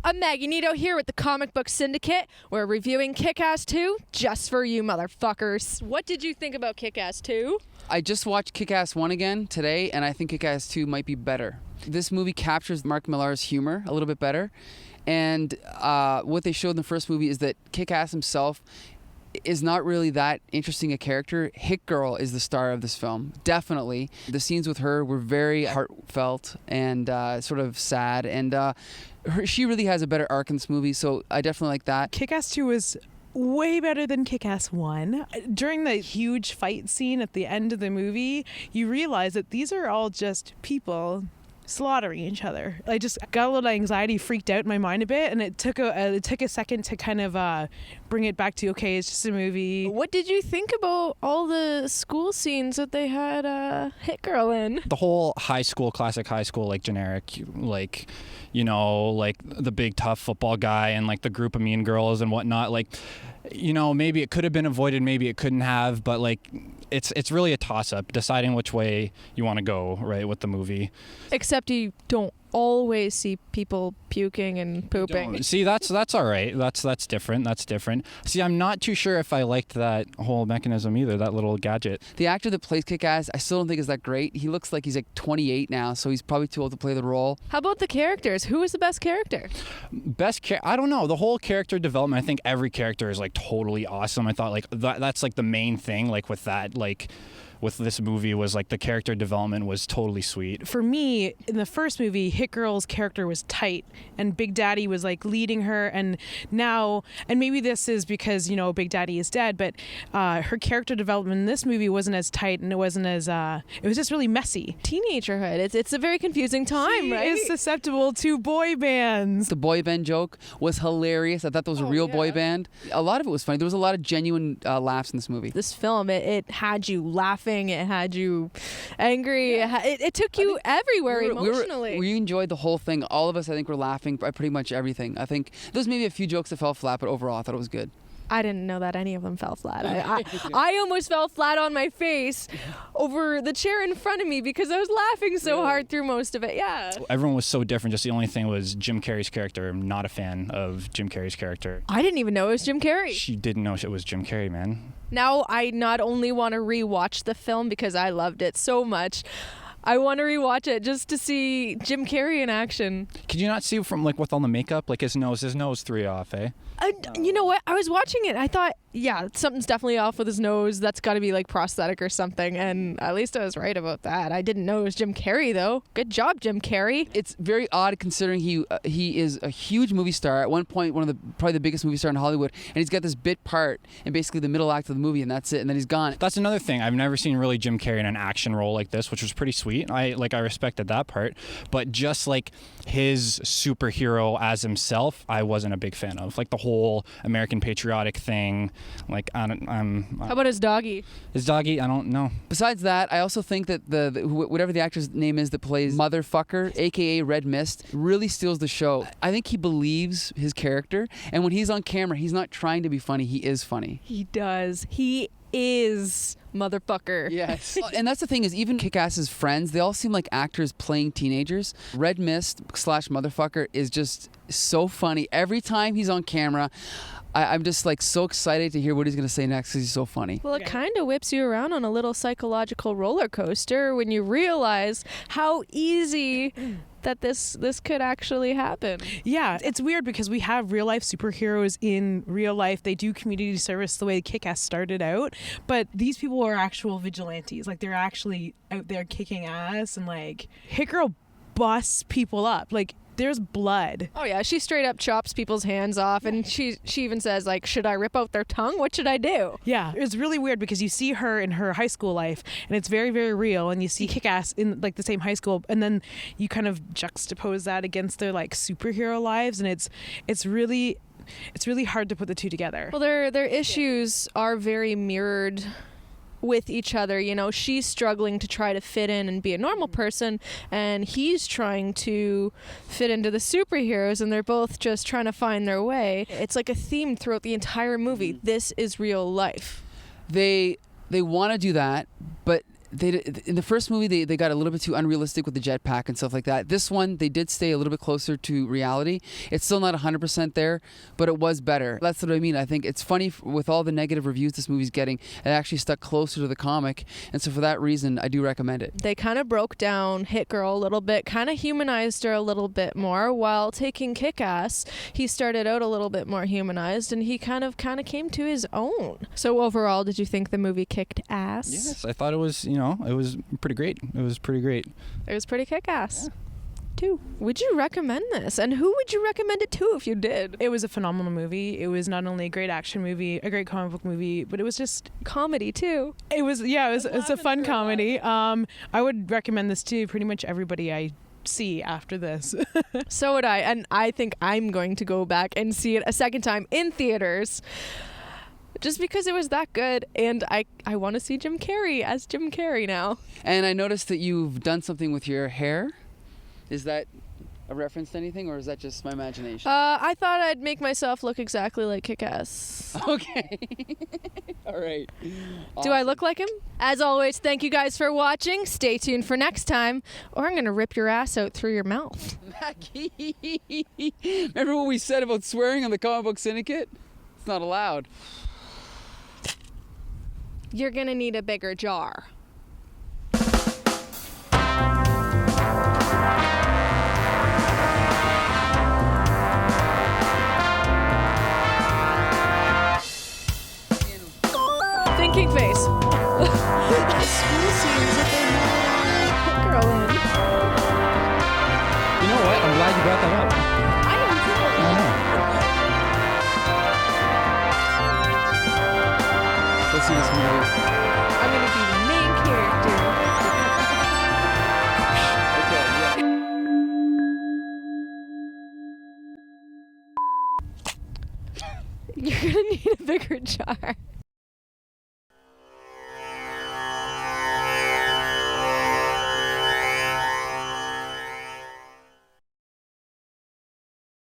I'm Magneto here with the Comic Book Syndicate. We're reviewing Kick-Ass 2 just for you motherfuckers. What did you think about Kick-Ass 2? I just watched Kick-Ass 1 again today, and I think Kick-Ass 2 might be better. This movie captures Mark Millar's humor a little bit better, and what they showed in the first movie is that Kick-Ass himself is not really that interesting a character. Hit Girl is the star of this film, definitely. The scenes with her were very heartfelt and sort of sad, and she really has a better arc in this movie, so I definitely like that. Kick-Ass 2 was way better than Kick-Ass 1. During the huge fight scene at the end of the movie, you realize that these are all just people slaughtering each other. I just got a little anxiety, freaked out in my mind a bit, and it took a second to kind of bring it back to, okay, it's just a movie. What did you think about all the school scenes that they had Hit Girl in? The whole classic high school, like generic, like, you know, like the big tough football guy and like the group of mean girls and whatnot. Like, you know, maybe it could have been avoided, maybe it couldn't have, but like it's really a toss-up deciding which way you want to go, right, with the movie. Except you don't always see people puking and pooping. See, that's all right. That's different. See, I'm not too sure if I liked that whole mechanism either, that little gadget. The actor that plays Kick-Ass, I still don't think is that great. He looks like he's like 28 now, so he's probably too old to play the role. How about the characters? Who was the best character? I don't know. The whole character development, I think every character is like totally awesome. I thought like that's like the main thing, like with that, like with this movie, was like the character development was totally sweet. For me, in the first movie, Hit Girl's character was tight and Big Daddy was like leading her, and now, and maybe this is because, you know, Big Daddy is dead, but her character development in this movie wasn't as tight, and it wasn't as it was just really messy. Teenagerhood. It's a very confusing time, She right? is susceptible to boy bands. The boy band joke was hilarious. I thought that was a real boy band. A lot of it was funny. There was a lot of genuine laughs in this movie. This film, it had you laughing, it had you angry, it took you everywhere emotionally. We enjoyed the whole thing. All of us, I think, were laughing at pretty much everything. I think there's maybe a few jokes that fell flat, but overall I thought it was good. I didn't know that any of them fell flat. I almost fell flat on my face over the chair in front of me because I was laughing so hard through most of it. Yeah. Everyone was so different. Just the only thing was Jim Carrey's character. I'm not a fan of Jim Carrey's character. I didn't even know it was Jim Carrey. She didn't know it was Jim Carrey, man. Now I not only want to rewatch the film because I loved it so much, I want to rewatch it just to see Jim Carrey in action. Could you not see from like with all the makeup, like his nose 3 off, eh? You know what? I was watching it. I thought, yeah, something's definitely off with his nose. That's got to be like prosthetic or something. And at least I was right about that. I didn't know it was Jim Carrey, though. Good job, Jim Carrey. It's very odd considering he is a huge movie star. At one point, probably the biggest movie star in Hollywood. And he's got this bit part in basically the middle act of the movie, and that's it. And then he's gone. That's another thing. I've never seen really Jim Carrey in an action role like this, which was pretty sweet. I respected that part. But just like his superhero as himself, I wasn't a big fan of. Like the whole American patriotic thing. Like how about his doggy? His doggy, I don't know. Besides that, I also think that whatever the actor's name is that plays Motherfucker, aka Red Mist, really steals the show. I think he believes his character, and when he's on camera, he's not trying to be funny. He is funny. He does. He is Motherfucker. Yes. And that's the thing is, even Kick-Ass's friends, they all seem like actors playing teenagers. Red Mist / Motherfucker is just so funny. Every time he's on camera, I'm just like so excited to hear what he's going to say next because he's so funny. Well, it kind of whips you around on a little psychological roller coaster when you realize how easy that this could actually happen. Yeah, it's weird because we have real life superheroes in real life. They do community service the way Kick-Ass started out, but these people are actual vigilantes. Like, they're actually out there kicking ass, and like Hit Girl busts people up. Like, there's blood. Oh yeah, she straight up chops people's hands off, and she even says like, should I rip out their tongue? What should I do? Yeah, it's really weird because you see her in her high school life, and it's very, very real, and you see Kick-Ass in like the same high school, and then you kind of juxtapose that against their like superhero lives, and it's really hard to put the two together. Well, their issues are very mirrored with each other. You know, she's struggling to try to fit in and be a normal person, and he's trying to fit into the superheroes, and they're both just trying to find their way. It's like a theme throughout the entire movie. This is real life. They want to do that, but in the first movie they got a little bit too unrealistic with the jetpack and stuff like that. This one they did stay a little bit closer to reality. It's still not 100% there, but it was better. That's what I mean. I think it's funny with all the negative reviews this movie's getting, it actually stuck closer to the comic, and so for that reason I do recommend it. They kind of broke down Hit Girl a little bit, kind of humanized her a little bit more, while taking Kick-Ass, he started out a little bit more humanized and he kind of came to his own. So overall, did you think the movie kicked ass? Yes, I thought it was, it was pretty great. It was pretty great. It was pretty kick-ass. Too. Would you recommend this? And who would you recommend it to if you did? It was a phenomenal movie. It was not only a great action movie, a great comic book movie, but it was just comedy too. It was a fun comedy. I would recommend this to pretty much everybody I see after this. So would I, and I think I'm going to go back and see it a second time in theaters. Just because it was that good, and I want to see Jim Carrey as Jim Carrey now. And I noticed that you've done something with your hair. Is that a reference to anything, or is that just my imagination? I thought I'd make myself look exactly like Kick-Ass. Okay. All right. Do I look like him? As always, thank you guys for watching. Stay tuned for next time, or I'm going to rip your ass out through your mouth. Mackie! Remember what we said about swearing on the Comic Book Syndicate? It's not allowed. You're going to need a bigger jar. Thinking face. School scenes that they had girl in. You know what? I'm glad you brought that up. I am too. I know. Let's see this movie. I'm gonna be the main character. Okay, yeah. You're gonna need a bigger jar.